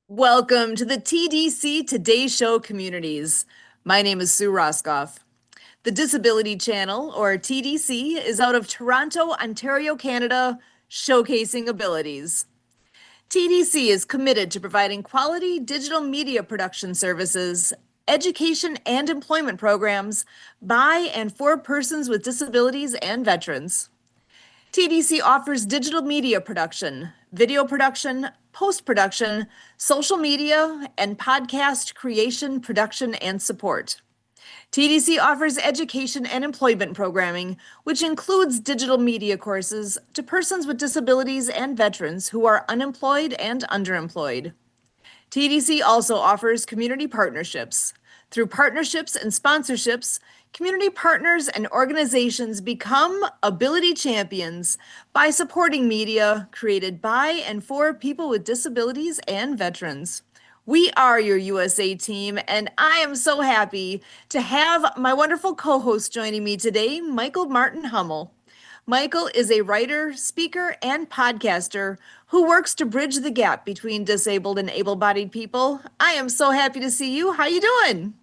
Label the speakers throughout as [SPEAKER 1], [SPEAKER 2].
[SPEAKER 1] Welcome to the TDC Today Show communities. My name is Sue Roscoff. The Disability Channel, or TDC, is out of Toronto, Ontario, Canada, showcasing abilities. TDC is committed to providing quality digital media production services, education and employment programs by and for persons with disabilities and veterans. TDC offers digital media production, video production, post-production, social media, and podcast creation, production, and support. TDC offers education and employment programming, which includes digital media courses to persons with disabilities and veterans who are unemployed and underemployed. TDC also offers community partnerships. Through partnerships and sponsorships, community partners and organizations become ability champions by supporting media created by and for people with disabilities and veterans. We are your USA team, and I am so happy to have my wonderful co-host joining me today, Michael Martin Hummel. Michael is a writer, speaker, and podcaster who works to bridge the gap between disabled and able-bodied people. I am so happy to see you. How you doing?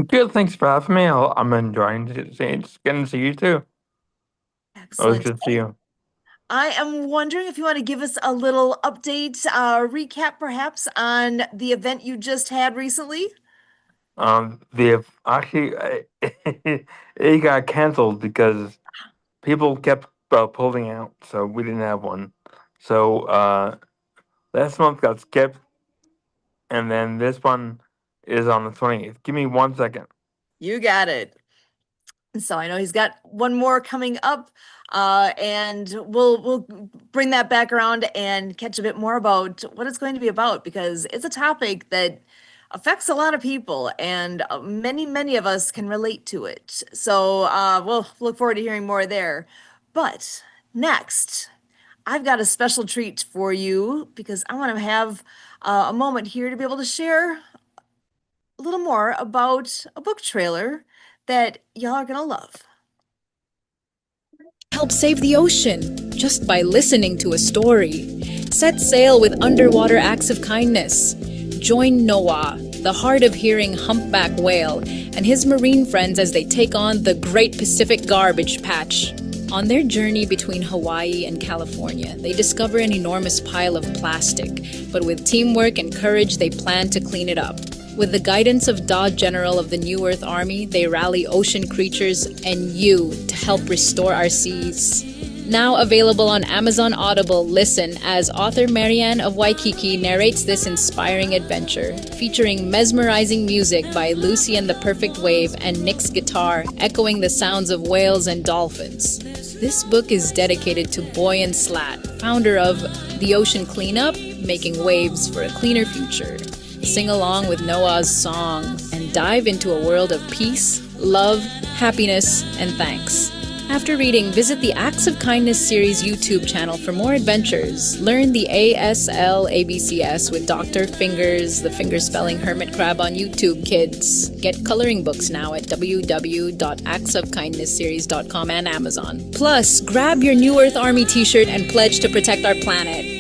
[SPEAKER 2] Good, thanks for having me. I'm enjoying getting to see you too. Always
[SPEAKER 1] Excellent.
[SPEAKER 2] good to see you.
[SPEAKER 1] I am wondering if you want to give us a little update, recap perhaps on the event you just had recently.
[SPEAKER 2] The actually it got canceled because people kept pulling out, so we didn't have one. So last month got skipped, and then this one is on the 20th. Give me 1 second.
[SPEAKER 1] You got it. So I know he's got one more coming up, and we'll bring that back around and catch a bit more about what it's going to be about because it's a topic that affects a lot of people, and many of us can relate to it. So we'll look forward to hearing more there. But next, I've got a special treat for you because I want to have a moment here to be able to share a little more about a book trailer that y'all are gonna love.
[SPEAKER 3] Help save the ocean just by listening to a story. Set sail with underwater acts of kindness. Join Noah, the hard of hearing humpback whale, and his marine friends as they take on the Great Pacific Garbage Patch. On their journey between Hawaii and California, they discover an enormous pile of plastic, but with teamwork and courage, they plan to clean it up. With the guidance of DAW General of the New Earth Army, they rally ocean creatures and you to help restore our seas. Now available on Amazon Audible, listen as author Marianne of Waikiki narrates this inspiring adventure, featuring mesmerizing music by Lucy and the Perfect Wave and Nick's guitar, echoing the sounds of whales and dolphins. This book is dedicated to Boy and Slat, founder of The Ocean Cleanup, making waves for a cleaner future. Sing along with Noah's song and dive into a world of peace, love, happiness, and thanks. After reading, visit the Acts of Kindness series YouTube channel for more adventures. Learn the ASL ABCS with Dr. Fingers, the fingerspelling hermit crab on YouTube, kids. Get coloring books now at www.actsofkindnessseries.com and Amazon. Plus, grab your New Earth Army t-shirt and pledge to protect our planet.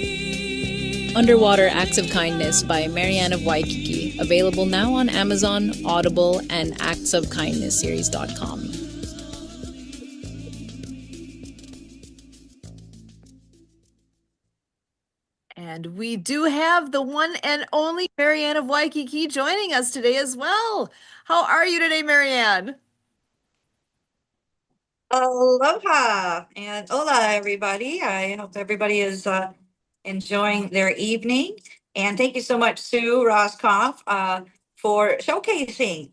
[SPEAKER 3] Underwater Acts of Kindness by Marianne of Waikiki. Available now on Amazon, Audible, and actsofkindnessseries.com.
[SPEAKER 1] And we do have the one and only Marianne of Waikiki joining us today as well. How are you today, Marianne?
[SPEAKER 4] Aloha and hola, everybody. I hope everybody is enjoying their evening. And thank you so much, Sue Roscoff, for showcasing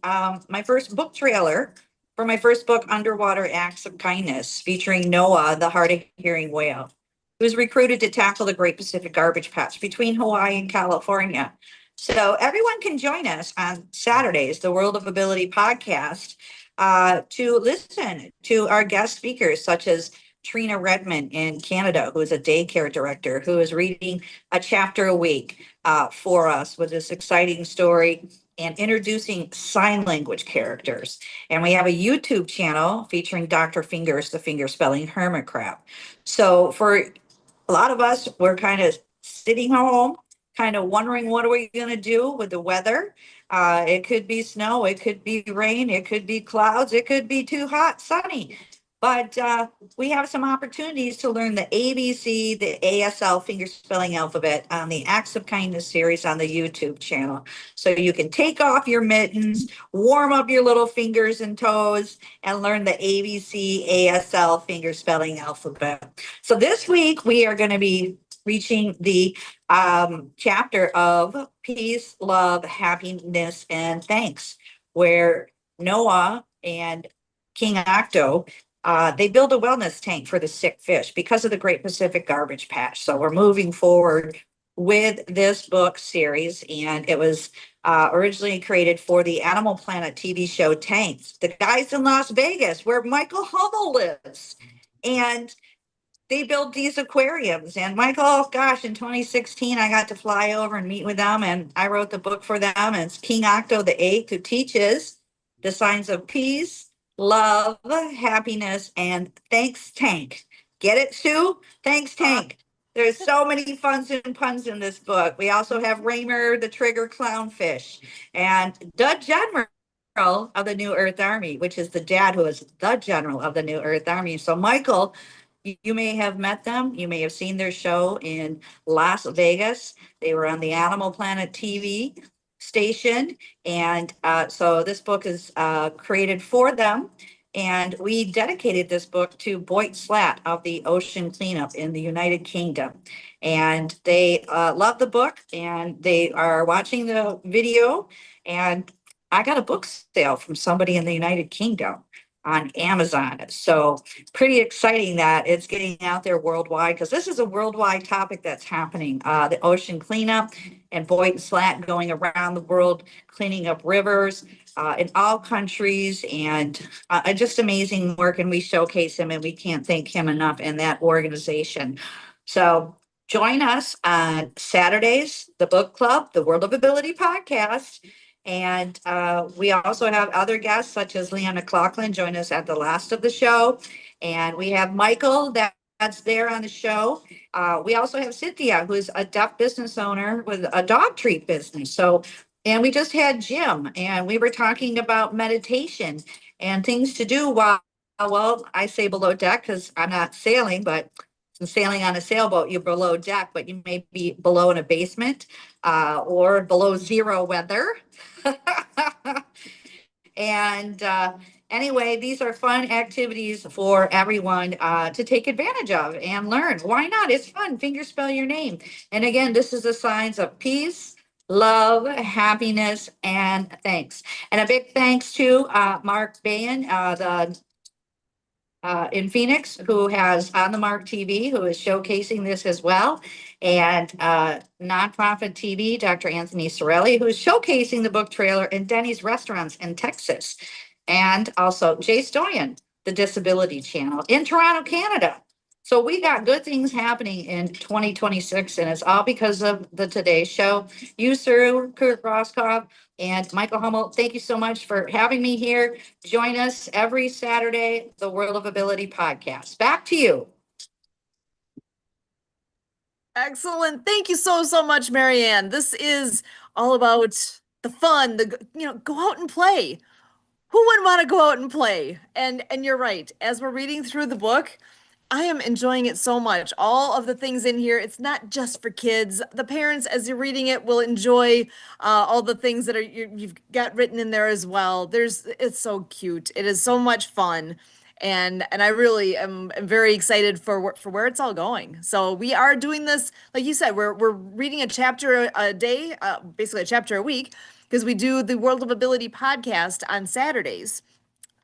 [SPEAKER 4] my first book trailer for my first book, Underwater Acts of Kindness, featuring Noah, the hard of hearing whale, who was recruited to tackle the Great Pacific Garbage Patch between Hawaii and California. So everyone can join us on Saturdays, the World of Ability podcast, to listen to our guest speakers, such as Trina Redmond in Canada, who is a daycare director, who is reading a chapter a week for us with this exciting story and introducing sign language characters. And we have a YouTube channel featuring Dr. Fingers, the finger spelling hermit crab. So for a lot of us, we're kind of sitting home kind of wondering what are we going to do with the weather. It could be snow, it could be rain, it could be clouds, it could be too hot, sunny. But we have some opportunities to learn the ABC, the ASL finger spelling alphabet on the Acts of Kindness series on the YouTube channel. So you can take off your mittens, warm up your little fingers and toes, and learn the ABC, ASL finger spelling alphabet. So this week we are going to be reaching the chapter of peace, love, happiness, and thanks, where Noah and King Octo they build a wellness tank for the sick fish because of the Great Pacific Garbage Patch. So we're moving forward with this book series, and it was originally created for the Animal Planet TV show Tanks, the guys in Las Vegas, where Michael Hummel lives. And they build these aquariums. And Michael, gosh, in 2016, I got to fly over and meet with them, and I wrote the book for them. And it's King Octo the Eighth, who teaches the signs of peace, love, happiness, and thanks tank. Get it, Sue? Thanks tank. There's so many funs and puns in this book. We also have Raymer, the trigger clownfish, and the general of the New Earth Army, which is the dad who is the general of the New Earth Army. So Michael, you may have met them. You may have seen their show in Las Vegas. They were on the Animal Planet TV station. And so this book is created for them. And we dedicated this book to Boyd Slat of the Ocean Cleanup in the United Kingdom. And they love the book, and they are watching the video. And I got a book sale from somebody in the United Kingdom on Amazon. So pretty exciting that it's getting out there worldwide, because this is a worldwide topic that's happening. The ocean cleanup, and Boyd and Slat going around the world cleaning up rivers in all countries, and just amazing work. And we showcase him, and we can't thank him enough in that organization. So join us on Saturdays, the book club, the World of Ability podcast. And we also have other guests such as Leanna Clocklin join us at the last of the show. And we have Michael that's there on the show. We also have Cynthia, who's a deaf business owner with a dog treat business. So, and we just had Jim, and we were talking about meditation and things to do while, well, I say below deck because I'm not sailing, but sailing on a sailboat, you're below deck, but you may be below in a basement or below zero weather. And anyway, these are fun activities for everyone to take advantage of and learn. Why not? It's fun. Finger spell your name. And again, this is the signs of peace, love, happiness, and thanks. And a big thanks to Mark Bayan, the in Phoenix, who has On the Mark TV, who is showcasing this as well. And Nonprofit TV, Dr. Anthony Sorelli, who is showcasing the book trailer in Denny's restaurants in Texas. And also Jay Stoyan, the Disability Channel in Toronto, Canada. So we got good things happening in 2026, and it's all because of the Today Show. You, sir, Kurt Roskoff, and Michael Hummel, thank you so much for having me here. Join us every Saturday, the World of Ability podcast. Back to you.
[SPEAKER 1] Excellent. Thank you so much, Marianne. This is all about the fun, go out and play. Who wouldn't want to go out and play? And you're right. As we're reading through the book, I am enjoying it so much. All of the things in here, it's not just for kids. The parents, as you're reading it, will enjoy all the things that you've got written in there as well. It's so cute. It is so much fun. And I really am very excited for where it's all going. So we are doing this, like you said, we're reading a chapter a day, basically a chapter a week, because we do the World of Ability podcast on Saturdays.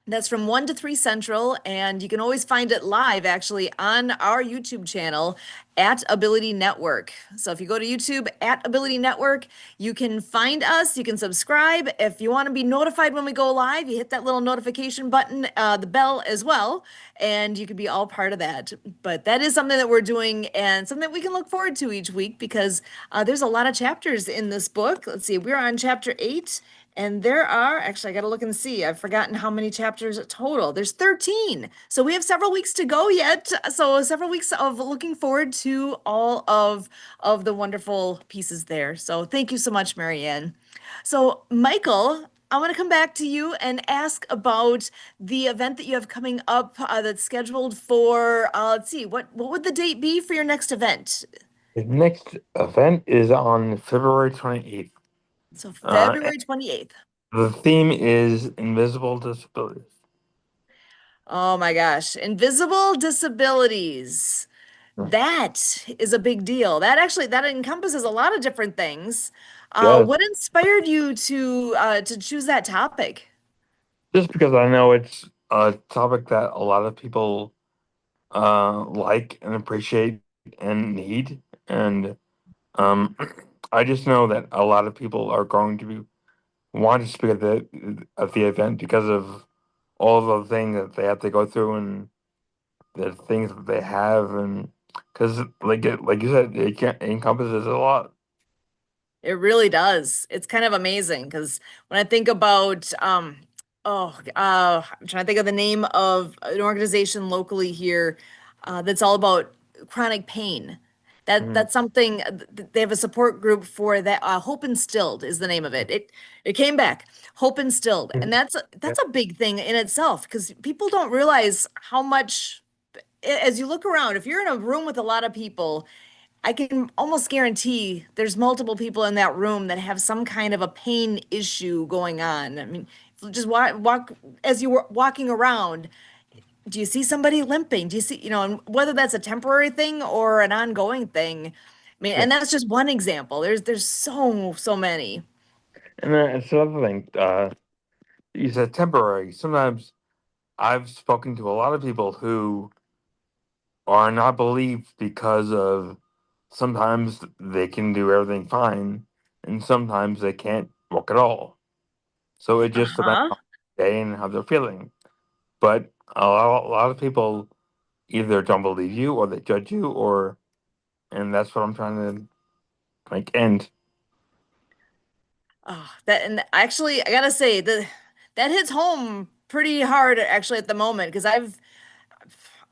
[SPEAKER 1] That's from 1 to 3 Central, and you can always find it live actually on our YouTube channel at Ability Network. So if you go to YouTube at Ability Network, you can find us, you can subscribe. If you want to be notified when we go live, you hit that little notification button, the bell as well, and you can be all part of that. But that is something that we're doing and something that we can look forward to each week, because there's a lot of chapters in this book. Let's see, we're on chapter 8. And there are, actually, I got to look and see. I've forgotten how many chapters total. There's 13. So we have several weeks to go yet. So several weeks of looking forward to all of the wonderful pieces there. So thank you so much, Marianne. So Michael, I want to come back to you and ask about the event that you have coming up that's scheduled for, let's see, what would the date be for your next event?
[SPEAKER 2] The next event is on February 28th.
[SPEAKER 1] So
[SPEAKER 2] And
[SPEAKER 1] February 28th.
[SPEAKER 2] the theme is invisible disabilities.
[SPEAKER 1] Oh my gosh, invisible disabilities. That is a big deal. That encompasses a lot of different things.
[SPEAKER 2] Yes,
[SPEAKER 1] What inspired you to choose that topic?
[SPEAKER 2] just because I know it's a topic that a lot of people like and appreciate and need, and um, I just know that a lot of people are going to be want to speak at the event because of all the things that they have to go through and the things that they have, and because like you said, it encompasses a lot.
[SPEAKER 1] It really does. It's kind of amazing because when I think about I'm trying to think of the name of an organization locally here that's all about chronic pain.
[SPEAKER 2] Mhm.
[SPEAKER 1] That's something they have a support group for that. Hope Instilled is the name of it. It came back. Hope Instilled, and
[SPEAKER 2] Yeah,
[SPEAKER 1] that's a big thing in itself because people don't realize how much as you look around, if you're in a room with a lot of people, I can almost guarantee there's multiple people in that room that have some kind of a pain issue going on. I mean, just walk as you were walking around. Do you see somebody limping? Do you see, and whether that's a temporary thing or an ongoing thing? I mean,
[SPEAKER 2] yeah.
[SPEAKER 1] and that's just one example. There's so many.
[SPEAKER 2] And then it's another thing. You said temporary. Sometimes I've spoken to a lot of people who are not believed because of sometimes they can do everything fine, and sometimes they can't walk at all. So it just depends
[SPEAKER 1] Uh-huh.
[SPEAKER 2] on the day and how they're feeling. But a lot of people either don't believe you or they judge you, or and that's what I'm trying to like end.
[SPEAKER 1] Oh, that and actually, I gotta say that hits home pretty hard actually at the moment because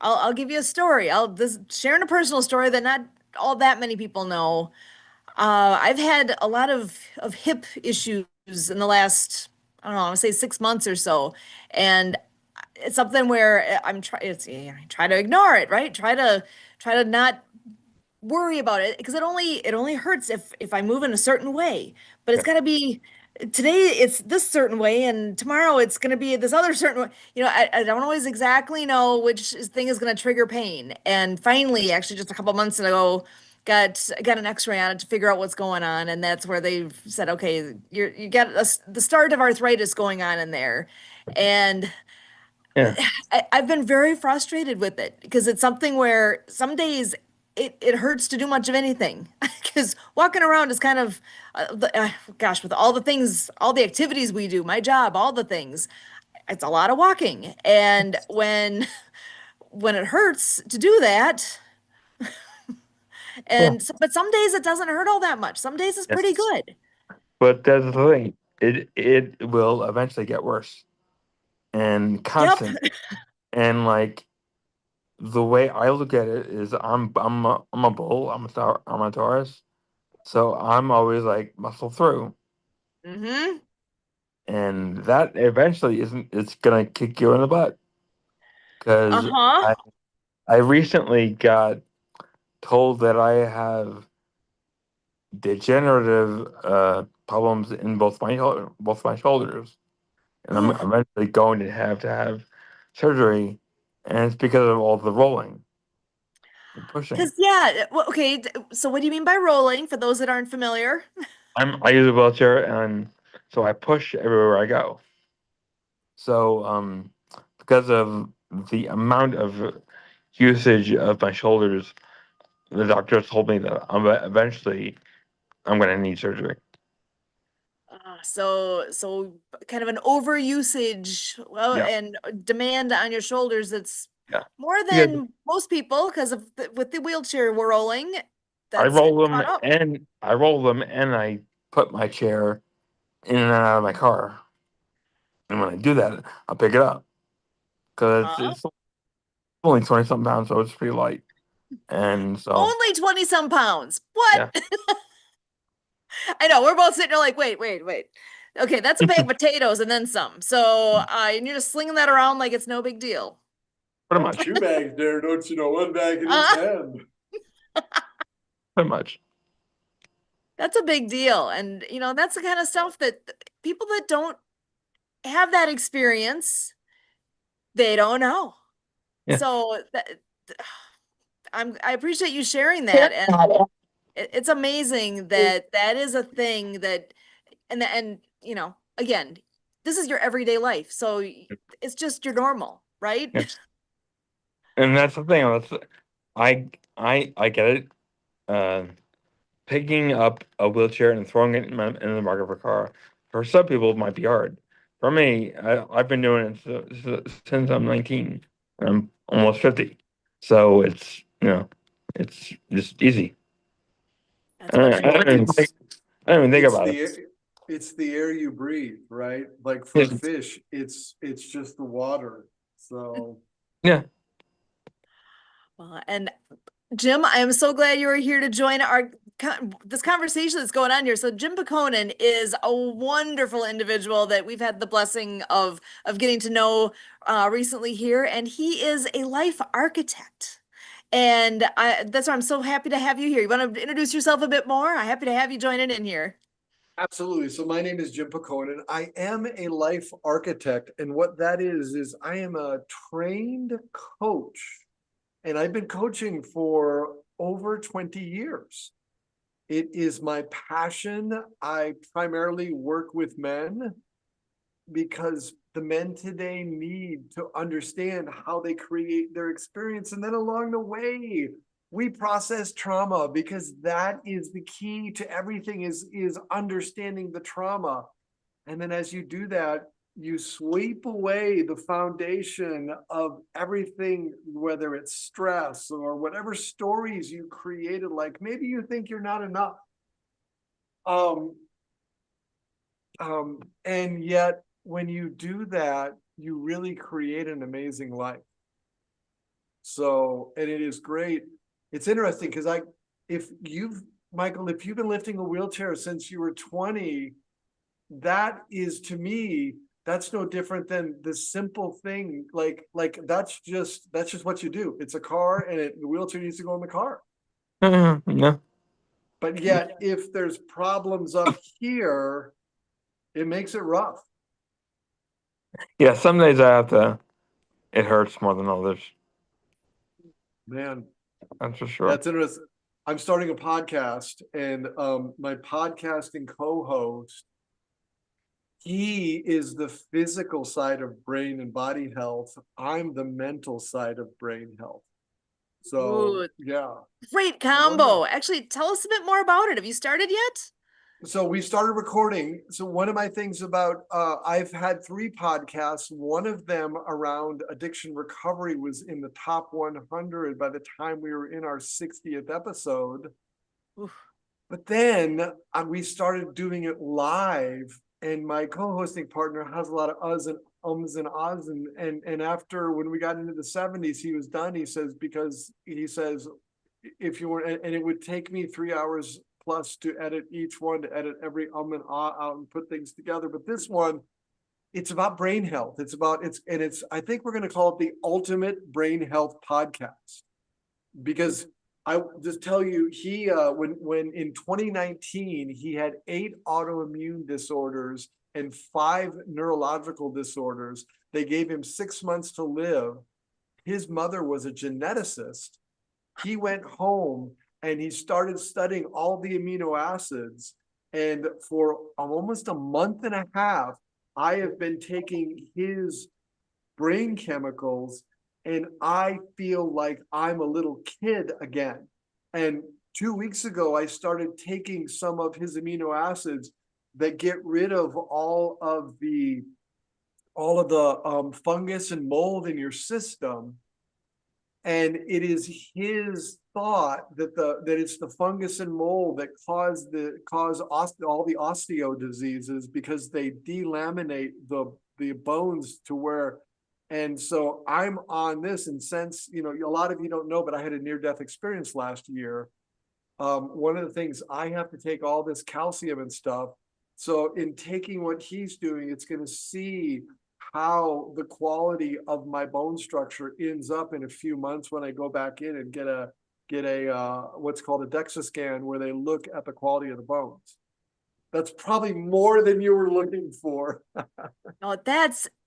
[SPEAKER 1] I'll give you a story. I'll this sharing a personal story that not all that many people know. I've had a lot of hip issues in the last, I don't know, I want to say 6 months or so, and it's something where I'm trying. It's I try to ignore it, right? Try to not worry about it because it only hurts if I move in a certain way. But
[SPEAKER 2] Yeah.
[SPEAKER 1] it's got to be today it's this certain way and tomorrow it's going to be this other certain way. I don't always exactly know which thing is going to trigger pain. And finally, actually just a couple months ago, got an x-ray on it to figure out what's going on, and that's where they've said, okay, you got the start of arthritis going on in there. And
[SPEAKER 2] Yeah.
[SPEAKER 1] I've been very frustrated with it because it's something where some days it hurts to do much of anything because walking around is kind of, gosh, with all the things, all the activities we do, my job, all the things, it's a lot of walking. And when it hurts to do that,
[SPEAKER 2] Yeah.
[SPEAKER 1] but some days it doesn't hurt all that much. Some days it's pretty
[SPEAKER 2] Yes.
[SPEAKER 1] good.
[SPEAKER 2] But that's the thing. It will eventually get worse and
[SPEAKER 1] Yep.
[SPEAKER 2] constant. And like the way I look at it is I'm a bull, I'm a Taurus. So I'm always like muscle through.
[SPEAKER 1] Mm-hmm.
[SPEAKER 2] And that eventually isn't it's gonna kick you in the butt. Because
[SPEAKER 1] Uh-huh.
[SPEAKER 2] I recently got told that I have degenerative problems in both my shoulders, and I'm
[SPEAKER 1] Ooh.
[SPEAKER 2] eventually going to have surgery, and it's because of all the rolling and pushing.
[SPEAKER 1] Because yeah, well, okay. So what do you mean by rolling? For those that aren't familiar.
[SPEAKER 2] I use a wheelchair, and so I push everywhere I go. So because of the amount of usage of my shoulders, the doctor told me that eventually I'm going to need surgery.
[SPEAKER 1] So kind of an overusage, well,
[SPEAKER 2] Yeah,
[SPEAKER 1] and demand on your shoulders that's
[SPEAKER 2] yeah.
[SPEAKER 1] more
[SPEAKER 2] Because
[SPEAKER 1] than most people because with the wheelchair we're rolling,
[SPEAKER 2] I
[SPEAKER 1] that's
[SPEAKER 2] roll them
[SPEAKER 1] caught up.
[SPEAKER 2] and I roll them and I put my chair in and out of my car. And when I do that, I'll pick it up because it's only 20 something pounds, so it's pretty light. And so,
[SPEAKER 1] Only 20 some pounds. What?
[SPEAKER 2] yeah.
[SPEAKER 1] I know. We're both sitting there like, wait. Okay, that's a bag of potatoes and then some. So, and you're just slinging that around like it's no big deal.
[SPEAKER 2] Pretty much.
[SPEAKER 5] 2 bags there, don't you know? 1 bag in each
[SPEAKER 1] Uh,
[SPEAKER 5] hand.
[SPEAKER 2] Pretty much.
[SPEAKER 1] That's a big deal. And, that's the kind of stuff that people that don't have that experience, they don't know.
[SPEAKER 2] Yeah.
[SPEAKER 1] So I appreciate you sharing that. And it's amazing that that is a thing that, and again, this is your everyday life. So it's just your normal, right?
[SPEAKER 2] Yeah. And that's the thing. I get it. Picking up a wheelchair and throwing it in the market for a car, for some people, it might be hard. For me, I've been doing it since I'm 19. I'm almost 50. So it's just easy.
[SPEAKER 1] That's what
[SPEAKER 2] I don't even think about it.
[SPEAKER 5] It's the air you breathe, right? Like for fish, it's just the water. So
[SPEAKER 2] Yeah.
[SPEAKER 1] Well, and Jim, I am so glad you were here to join this conversation that's going on here. So Jim Pekonen is a wonderful individual that we've had the blessing of getting to know recently here, and he is a life architect. And that's why I'm so happy to have you here. You want to introduce yourself a bit more? I'm happy to have you joining in here.
[SPEAKER 5] absolutely. So my name is Jim Pekonen. I am a life architect, and what that is I am a trained coach, and I've been coaching for over 20 years. It is my passion. I primarily work with men because the men today need to understand how they create their experience. And then along the way, we process trauma, because that is the key to everything, is understanding the trauma. And then as you do that, you sweep away the foundation of everything, whether it's stress or whatever stories you created, like maybe you think you're not enough. And yet when you do that, you really create an amazing life. So, and it is great. It's interesting because Michael, if you've been lifting a wheelchair since you were 20, that is, to me, that's no different than the simple thing. Like that's just what you do. It's a car, and the wheelchair needs to go in the car.
[SPEAKER 2] No.
[SPEAKER 5] But yet, if there's problems up here, it makes it rough.
[SPEAKER 2] Yeah, some days it hurts more than others.
[SPEAKER 5] Man,
[SPEAKER 2] that's for sure.
[SPEAKER 5] That's interesting. I'm starting a podcast, and my podcasting co-host, he is the physical side of brain and body health. I'm the mental side of brain health. So, yeah.
[SPEAKER 1] Great combo. Actually, tell us a bit more about it. Have you started yet?
[SPEAKER 5] So we started recording. So one of my things about, I've had 3 podcasts. One of them around addiction recovery was in the top 100 by the time we were in our 60th episode. Oof. But then we started doing it live, and my co-hosting partner has a lot of uhs and ums and ahs. And after, when we got into the 70s, he was done. He says, because he says, if you were, and it would take me 3 hours plus to edit each one, to edit every and ah out and put things together. But this one, it's about brain health. I think we're going to call it the ultimate brain health podcast, because I just tell you, he, when in 2019, he had 8 autoimmune disorders and 5 neurological disorders. They gave him 6 months to live. His mother was a geneticist. He went home and he started studying all the amino acids. And for almost a month and a half, I have been taking his brain chemicals, and I feel like I'm a little kid again. And 2 weeks ago, I started taking some of his amino acids that get rid of all of the fungus and mold in your system. And it is his thought that it's the fungus and mold that cause all the osteo diseases, because they delaminate the bones to where. And so I'm on this, and since, you know, a lot of you don't know, but I had a near-death experience last year. One of the things, I have to take all this calcium and stuff. So in taking what he's doing, it's going to see how the quality of my bone structure ends up in a few months when I go back in and get a what's called a DEXA scan, where they look at the quality of the bones. That's probably more than you were looking for.
[SPEAKER 1] Oh,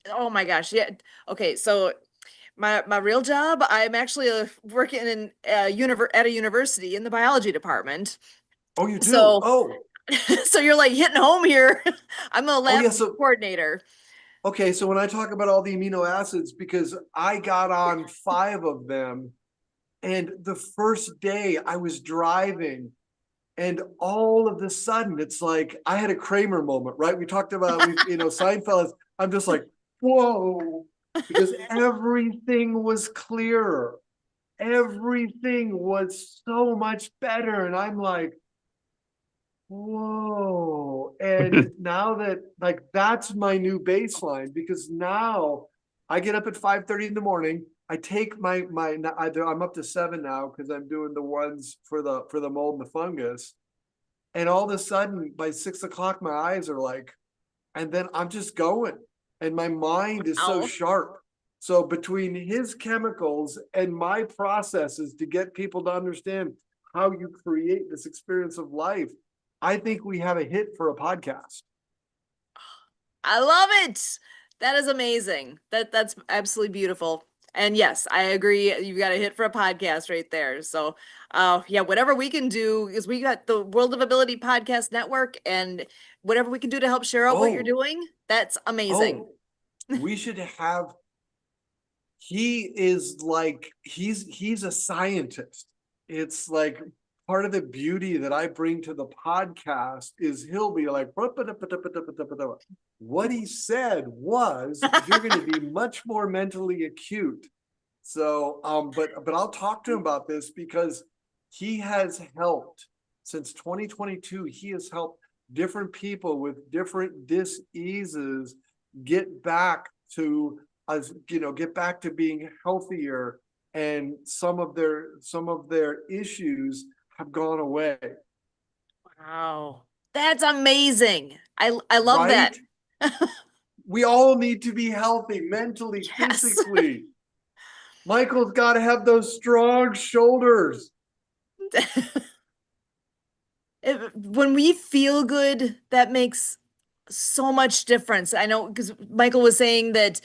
[SPEAKER 1] oh my gosh. Yeah. Okay. So my real job, I'm actually working in at a university in the biology department.
[SPEAKER 5] Oh, you do?
[SPEAKER 1] So,
[SPEAKER 5] Oh,
[SPEAKER 1] so you're like hitting home here. I'm a lab
[SPEAKER 5] yeah, so
[SPEAKER 1] coordinator.
[SPEAKER 5] okay, so when I talk about all the amino acids, because I got on 5 of them, and the first day I was driving, and all of a sudden it's like I had a Kramer moment, right? We talked about, Seinfeld. I'm just like, whoa, because everything was clearer. Everything was so much better. And I'm like, whoa. And now that, like, that's my new baseline, because now I get up at 5:30 in the morning. I take I'm up to 7 now, because I'm doing the ones for the mold and the fungus. And all of a sudden by 6 o'clock, my eyes are like, and then I'm just going, and my mind is so
[SPEAKER 1] Ow.
[SPEAKER 5] sharp. So between his chemicals and my processes to get people to understand how you create this experience of life, I think we have a hit for a podcast.
[SPEAKER 1] I love it. That is amazing. That's absolutely beautiful. And yes, I agree. You've got a hit for a podcast right there. So, yeah, whatever we can do, is we got the World of Ability Podcast Network, and whatever we can do to help share out what you're
[SPEAKER 5] Oh,
[SPEAKER 1] doing, that's amazing.
[SPEAKER 5] we should have. He is like, he's a scientist. It's like part of the beauty that I bring to the podcast is he'll be like, what he said was, you're going to be much more mentally acute. So, but I'll talk to him about this, because he has helped since 2022. He has helped different people with different diseases get back to get back to being healthier, and some of their issues have gone away.
[SPEAKER 1] Wow. That's amazing. I love that.
[SPEAKER 5] Right? We all need to be healthy mentally,
[SPEAKER 1] Yes.
[SPEAKER 5] physically. Michael's got to have those strong shoulders.
[SPEAKER 1] When we feel good, that makes so much difference. I know, because Michael was saying that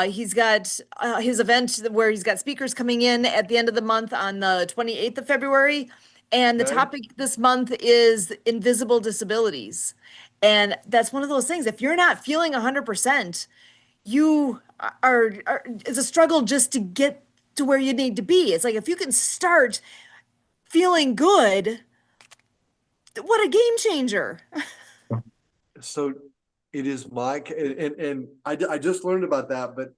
[SPEAKER 1] he's got his event where he's got speakers coming in at the end of the month on the 28th of February. And the
[SPEAKER 5] Okay.
[SPEAKER 1] topic this month is invisible disabilities. And that's one of those things. If you're not feeling 100%, you it's a struggle just to get to where you need to be. It's like, if you can start feeling good, what a game changer.
[SPEAKER 5] So it is and I just learned about that, but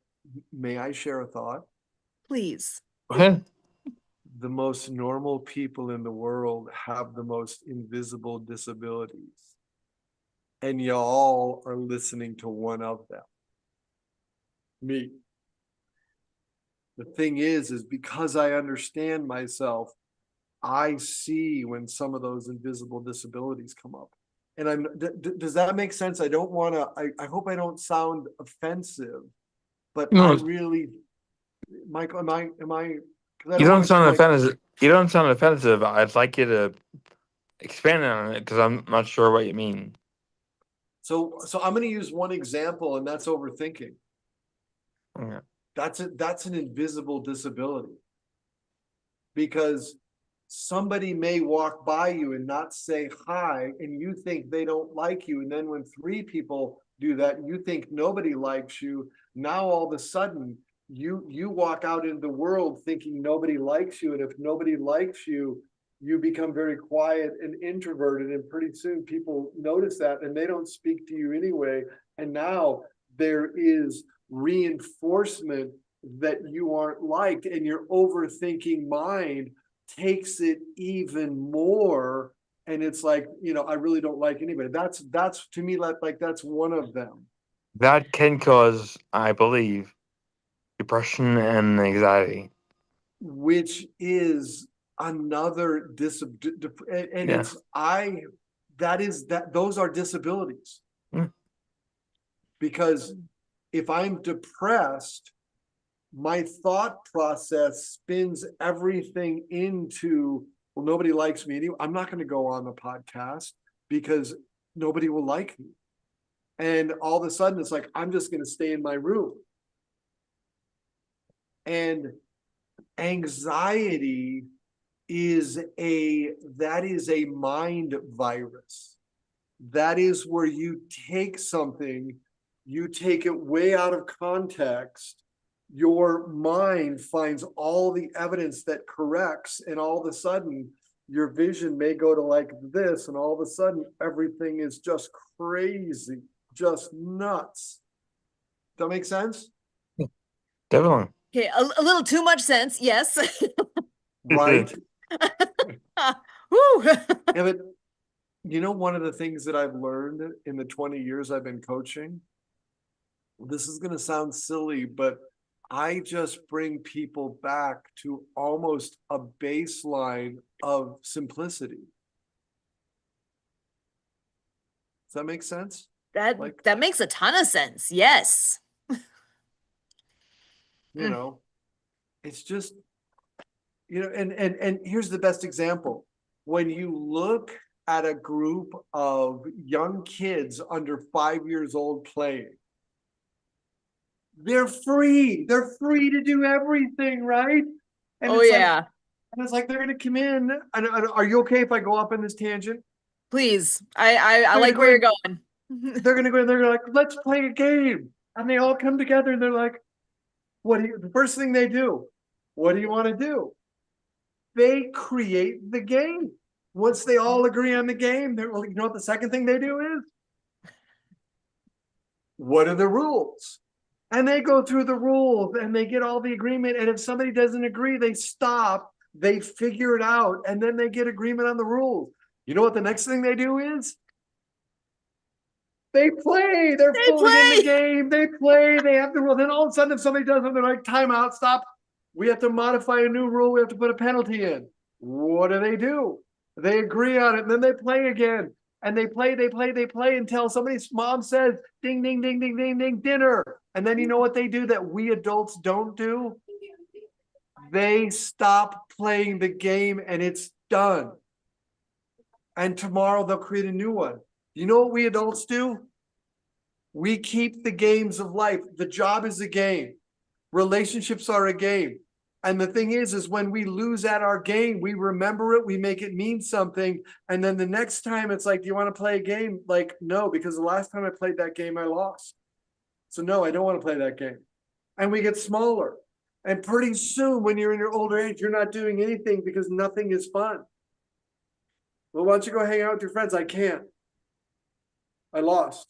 [SPEAKER 5] may I share a thought?
[SPEAKER 1] Please.
[SPEAKER 2] Go ahead.
[SPEAKER 5] The most normal people in the world have the most invisible disabilities, and y'all are listening to one of them. Me. The thing is because I understand myself, I see when some of those invisible disabilities come up. And does that make sense? I don't want to, I hope I don't sound offensive, but
[SPEAKER 2] No,
[SPEAKER 5] I really, Michael, am I, 'cause I
[SPEAKER 2] you don't
[SPEAKER 5] wanna
[SPEAKER 2] sound
[SPEAKER 5] like-
[SPEAKER 2] offensive. You don't sound offensive. I'd like you to expand on it, because I'm not sure what you mean.
[SPEAKER 5] So I'm going to use one example, and that's overthinking.
[SPEAKER 2] Yeah.
[SPEAKER 5] That's an invisible disability, because somebody may walk by you and not say hi, and you think they don't like you. And then when 3 people do that, and you think nobody likes you, now all of a sudden you walk out in the world thinking nobody likes you. And if nobody likes you, you become very quiet and introverted. And pretty soon people notice that, and they don't speak to you anyway. And now there is reinforcement that you aren't liked, and your overthinking mind takes it even more. And it's like, I really don't like anybody. That's to me, like that's one of them.
[SPEAKER 2] That can cause, I believe, depression and anxiety.
[SPEAKER 5] Which is another and
[SPEAKER 2] Yeah.
[SPEAKER 5] those are disabilities.
[SPEAKER 2] Mm.
[SPEAKER 5] Because if I'm depressed, my thought process spins everything into, well, nobody likes me anyway. I'm not going to go on the podcast because nobody will like me. And all of a sudden it's like, I'm just going to stay in my room. And anxiety is a mind virus. That is where you take something, you take it way out of context, your mind finds all the evidence that corrects, and all of a sudden your vision may go to like this, and all of a sudden everything is just crazy, just nuts. Does that make sense?
[SPEAKER 2] Definitely.
[SPEAKER 1] Okay, a little too much sense, yes.
[SPEAKER 5] Right.
[SPEAKER 1] Woo.
[SPEAKER 5] Yeah, but one of the things that I've learned in the 20 years I've been coaching, this is going to sound silly, but I just bring people back to almost a baseline of simplicity. Does that make sense?
[SPEAKER 1] That makes a ton of sense. Yes.
[SPEAKER 5] It's just, and here's the best example. When you look at a group of young kids under 5 years old playing, they're free to do everything, right? And
[SPEAKER 1] Oh
[SPEAKER 5] it's
[SPEAKER 1] yeah.
[SPEAKER 5] and it's like they're gonna come in. And are you okay if I go up in this tangent?
[SPEAKER 1] Please. I like where you're going.
[SPEAKER 5] They're gonna go in, they're like, let's play a game. And they all come together and they're like, the first thing they do, what do you want to do? They create the game. Once they all agree on the game, they're like, what the second thing they do is? What are the rules? And they go through the rules and they get all the agreement. And if somebody doesn't agree, they stop, they figure it out, and then they get agreement on the rules. You know what the next thing they do is? They play. They're fully in the game. They play. They have the rule. Then all of a sudden, if somebody does something, they're like, timeout, stop. We have to modify a new rule. We have to put a penalty in. What do? They agree on it. And then they play again. And they play until somebody's mom says, ding, ding, ding, ding, ding, ding, dinner. And then you know what they do that we adults don't do? They stop playing the game and it's done. And tomorrow they'll create a new one. You know what we adults do? We keep the games of life. The job is a game. Relationships are a game. And the thing is when we lose at our game, we remember it, we make it mean something. And then the next time it's like, do you want to play a game? Like, no, because the last time I played that game, I lost. So no, I don't want to play that game. And we get smaller. And pretty soon when you're in your older age, you're not doing anything because nothing is fun. Well, why don't you go hang out with your friends? I can't. I lost.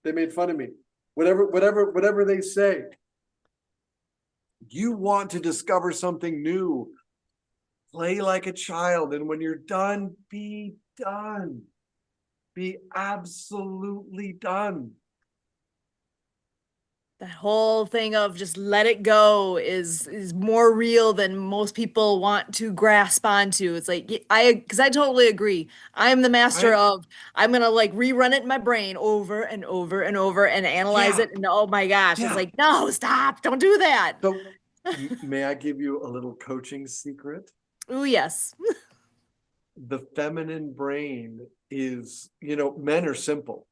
[SPEAKER 5] They made fun of me. Whatever they say. You want to discover something new. Play like a child. And when you're done, be done. Be absolutely done.
[SPEAKER 1] That whole thing of just let it go is more real than most people want to grasp onto. It's like because I totally agree. I am the master of I'm gonna like rerun it in my brain over and over and over and analyze it. And oh my gosh, it's like, no, stop, don't do that.
[SPEAKER 5] So may I give you a little coaching secret?
[SPEAKER 1] Oh yes.
[SPEAKER 5] The feminine brain is, men are simple.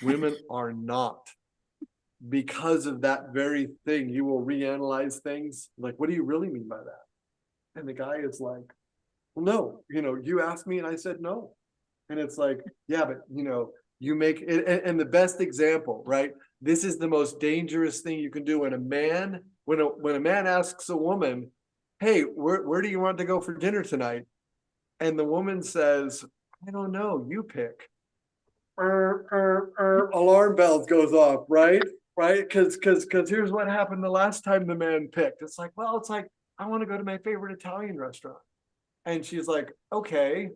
[SPEAKER 5] Women are not. Because of that very thing, you will reanalyze things. Like, what do you really mean by that? And the guy is like, well, no, you asked me and I said no. And it's like, yeah, but you make it. And the best example, right? This is the most dangerous thing you can do when a man asks a woman, hey, where do you want to go for dinner tonight? And the woman says, I don't know, you pick. Alarm bells goes off, right? right? Because here's what happened the last time the man picked. It's like, well, it's like, I want to go to my favorite Italian restaurant. And she's like, okay.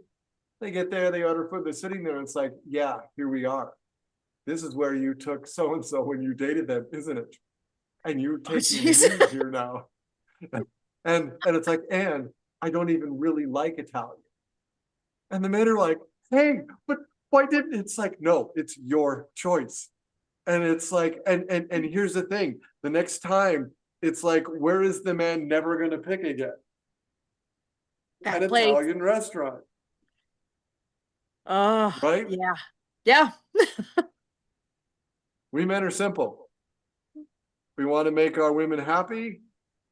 [SPEAKER 5] They get there, they order food, they're sitting there, and it's like, yeah, here we are. This is where you took so and so when you dated them, isn't it? And you're
[SPEAKER 1] Oh,
[SPEAKER 5] taking
[SPEAKER 1] jeez.
[SPEAKER 5] me here now. And it's like, and I don't even really like Italian. And the men are like, hey, but why didn't it's like, no, it's your choice. And it's like, and here's the thing, the next time it's like, where is the man never gonna pick again? An
[SPEAKER 1] That place.
[SPEAKER 5] Italian restaurant,
[SPEAKER 1] Oh,
[SPEAKER 5] right?
[SPEAKER 1] yeah. Yeah.
[SPEAKER 5] We men are simple. We want to make our women happy.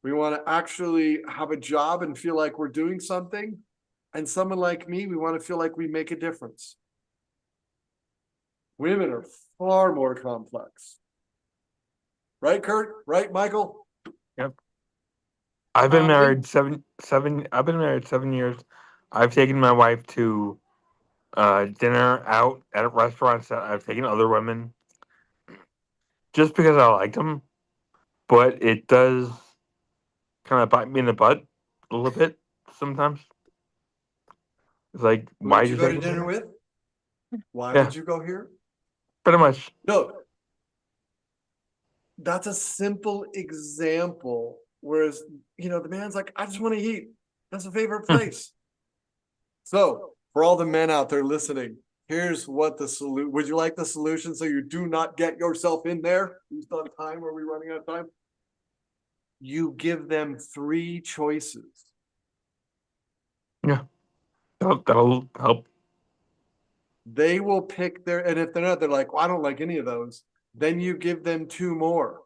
[SPEAKER 5] We want to actually have a job and feel like we're doing something. And someone like me, we want to feel like we make a difference. Women are far more complex. Right, Kurt? Right, Michael?
[SPEAKER 2] Yep. I've been
[SPEAKER 1] We-
[SPEAKER 2] married I've been married 7 years. I've taken my wife to dinner out at restaurants that I've taken other women just because I liked them, but it does kind of bite me in the butt a little bit sometimes. It's like,
[SPEAKER 5] Who
[SPEAKER 2] why
[SPEAKER 5] did
[SPEAKER 2] did
[SPEAKER 5] you
[SPEAKER 2] you
[SPEAKER 5] go
[SPEAKER 2] take
[SPEAKER 5] to
[SPEAKER 2] me
[SPEAKER 5] dinner
[SPEAKER 2] here?
[SPEAKER 5] with? Why
[SPEAKER 2] Yeah,
[SPEAKER 5] did you go here?
[SPEAKER 2] pretty much.
[SPEAKER 5] No, that's a simple example. Whereas, the man's like, I just want to eat. That's a favorite place. So, for all the men out there listening, here's what the solution. Would you like the solution so you do not get yourself in there? Who's on time? Are we running out of time? You give them 3 choices.
[SPEAKER 2] Yeah, that'll help.
[SPEAKER 5] They will pick their, and if they're not, they're like, well, I don't like any of those. Then you give them 2 more.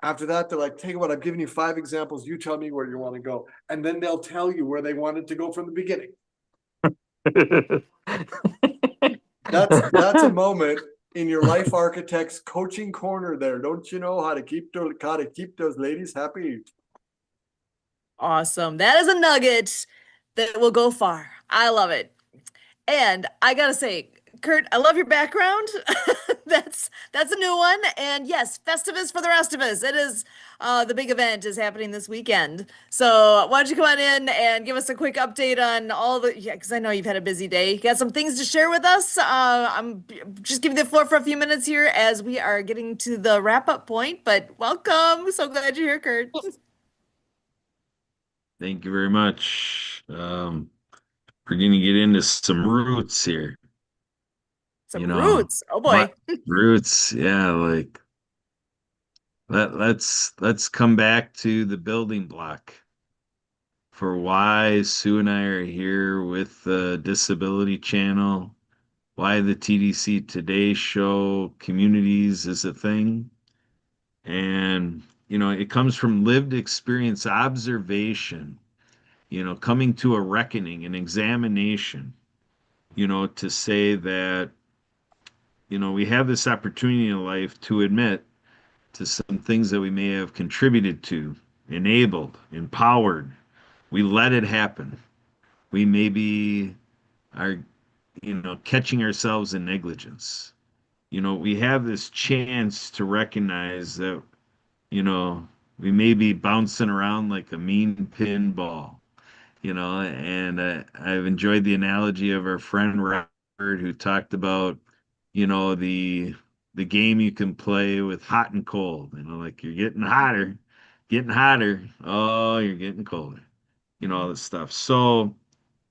[SPEAKER 5] After that, they're like, take what, I've given you 5 examples. You tell me where you want to go. And then they'll tell you where they wanted to go from the beginning. That's a moment in your life architect's coaching corner there. Don't you know how to keep those ladies happy?
[SPEAKER 1] Awesome. That is a nugget that will go far. I love it. And I gotta say, Kurt, I love your background. That's a new one. And yes, Festivus for the rest of us. It is the big event is happening this weekend. So why don't you come on in and give us a quick update on all the because I know you've had a busy day. You got some things to share with us. I'm just giving the floor for a few minutes here as we are getting to the wrap up point. But welcome. So glad you're here, Kurt.
[SPEAKER 6] Thank you very much. We're going to get into some roots here.
[SPEAKER 1] Some roots. Oh
[SPEAKER 6] My
[SPEAKER 1] boy.
[SPEAKER 6] roots, yeah, like let's come back to the building block for why Sue and I are here with the Disability Channel, why the TDC Today Show communities is a thing. And, it comes from lived experience, observation, coming to a reckoning, an examination, to say that, we have this opportunity in life to admit to some things that we may have contributed to, enabled, empowered. We let it happen. We maybe are, catching ourselves in negligence. We have this chance to recognize that, we may be bouncing around like a mean pinball, and I've enjoyed the analogy of our friend Robert who talked about, the game you can play with hot and cold, like you're getting hotter. Oh, you're getting colder, all this stuff. So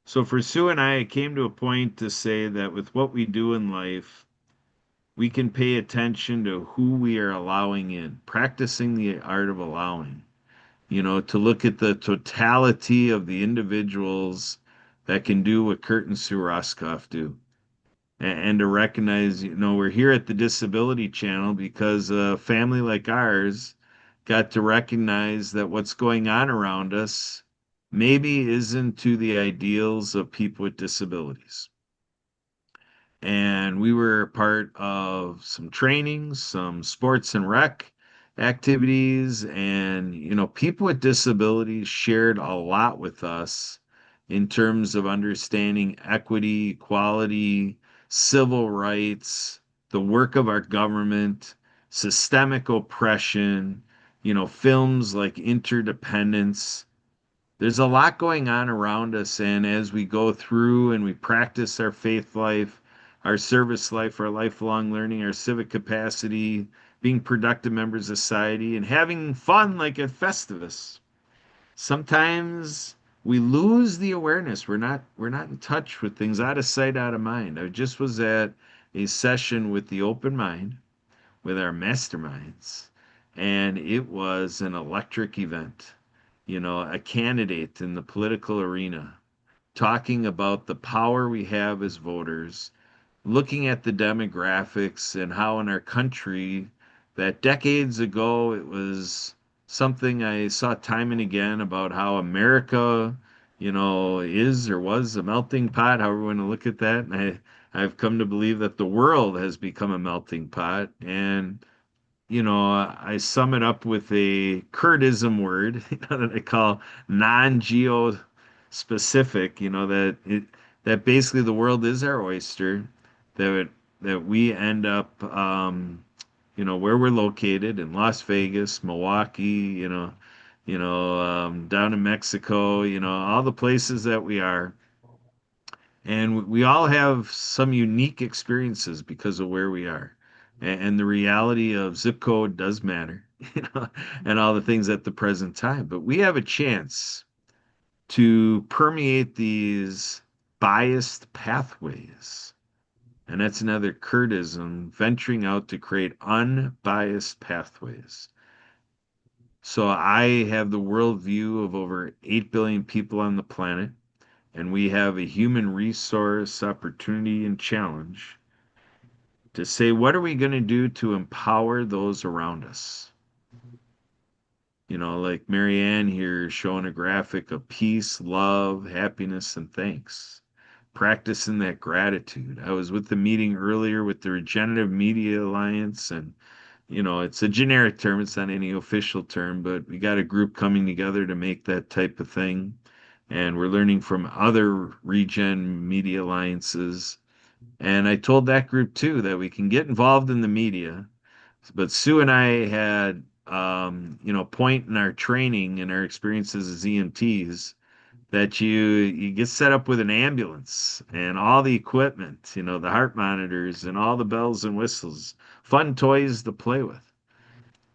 [SPEAKER 6] for Sue and I, it came to a point to say that with what we do in life, we can pay attention to who we are allowing in, practicing the art of allowing, to look at the totality of the individuals that can do what Kurt and Sue Roskoff do. And to recognize, we're here at the Disability Channel because a family like ours got to recognize that what's going on around us maybe isn't to the ideals of people with disabilities. And we were part of some trainings, some sports and rec activities, and people with disabilities shared a lot with us in terms of understanding equity, equality, civil rights, the work of our government, systemic oppression, films like Interdependence. There's a lot going on around us, and as we go through and we practice our faith life, our service life, our lifelong learning, our civic capacity, being productive members of society, and having fun like at Festivus, sometimes we lose the awareness. We're not in touch with things, out of sight, out of mind. I just was at a session with the open mind with our masterminds, and it was an electric event. A candidate in the political arena talking about the power we have as voters, looking at the demographics and how in our country that decades ago it was something I saw time and again about how America, is or was a melting pot, however we want to look at that. And I've come to believe that the world has become a melting pot. And I sum it up with a Kurtism word that I call non-geo specific, that basically the world is our oyster, that that we end up where we're located in Las Vegas, Milwaukee, down in Mexico, all the places that we are. And we all have some unique experiences because of where we are. And the reality of zip code does matter, and all the things at the present time. But we have a chance to permeate these biased pathways. And that's another Kurtism, venturing out to create unbiased pathways. So I have the worldview of over 8 billion people on the planet, and we have a human resource opportunity and challenge to say, what are we going to do to empower those around us? Like Marianne here showing a graphic of peace, love, happiness, and thanks. Practicing that gratitude. I was with the meeting earlier with the Regenerative Media Alliance, and it's a generic term, it's not any official term, but we got a group coming together to make that type of thing. And we're learning from other regen media alliances. And I told that group too that we can get involved in the media, but Sue and I had, point in our training and our experiences as EMTs that you get set up with an ambulance and all the equipment, the heart monitors and all the bells and whistles, fun toys to play with.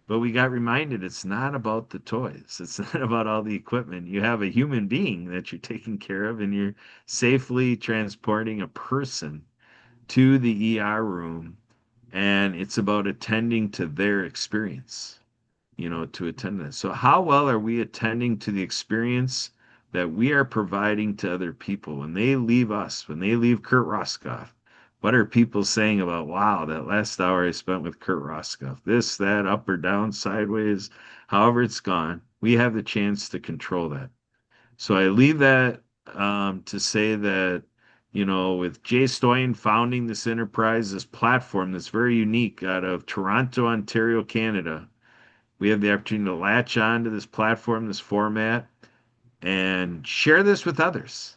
[SPEAKER 6] But we got reminded it's not about the toys. It's not about all the equipment. You have a human being that you're taking care of, and you're safely transporting a person to the ER room, and it's about attending to their experience, to attend that. So how well are we attending to the experience that we are providing to other people when they leave us, when they leave Kurt Roscoff? What are people saying about, wow, that last hour I spent with Kurt Roscoff, this, that, up or down, sideways, however it's gone, we have the chance to control that. So I leave that to say that, with Jay Stoyan founding this enterprise, this platform that's very unique out of Toronto, Ontario, Canada, we have the opportunity to latch on to this platform, this format, and share this with others.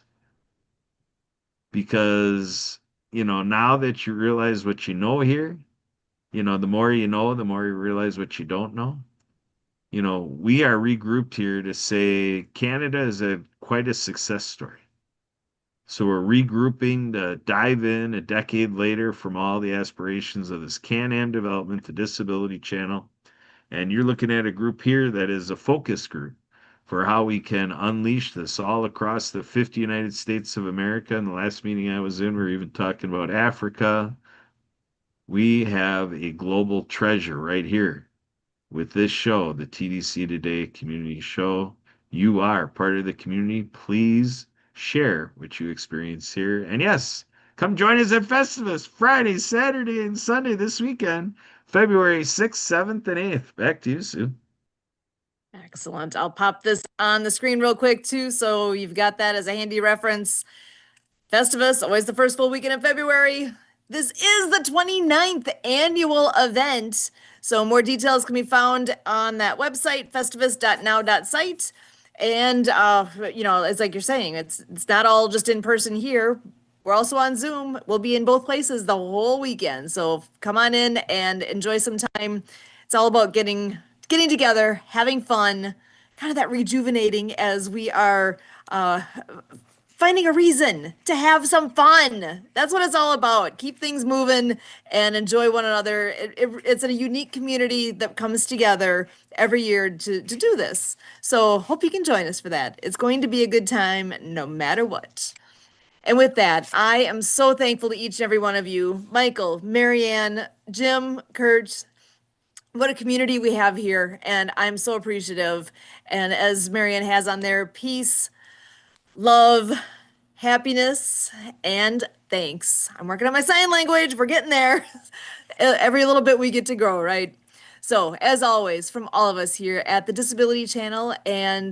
[SPEAKER 6] Because, now that you realize what you know here, the more you know, the more you realize what you don't know. We are regrouped here to say Canada is quite a success story. So we're regrouping to dive in a decade later from all the aspirations of this Can-Am development, the Disability Channel. And you're looking at a group here that is a focus group for how we can unleash this all across the 50 United States of America. In the last meeting I was in, we were even talking about Africa. We have a global treasure right here with this show, the TDC Today Community Show. You are part of the community. Please share what you experience here. And yes, come join us at Festivus Friday, Saturday, and Sunday this weekend, February 6th, 7th, and 8th. Back to you, Sue.
[SPEAKER 1] Excellent. I'll pop this on the screen real quick too, so you've got that as a handy reference. Festivus, always the first full weekend of February. This is the 29th annual event. So more details can be found on that website, festivus.now.site. And, it's like you're saying, it's not all just in person here. We're also on Zoom. We'll be in both places the whole weekend. So come on in and enjoy some time. It's all about getting together, having fun, kind of that rejuvenating as we are finding a reason to have some fun. That's what it's all about. Keep things moving and enjoy one another. It's a unique community that comes together every year to do this. So hope you can join us for that. It's going to be a good time no matter what. And with that, I am so thankful to each and every one of you, Michael, Marianne, Jim, Kurt. What a community we have here, and I'm so appreciative. And as Marianne has on there, peace, love, happiness, and thanks. I'm working on my sign language. We're getting there. Every little bit we get to grow, right? So, as always, from all of us here at the Disability Channel and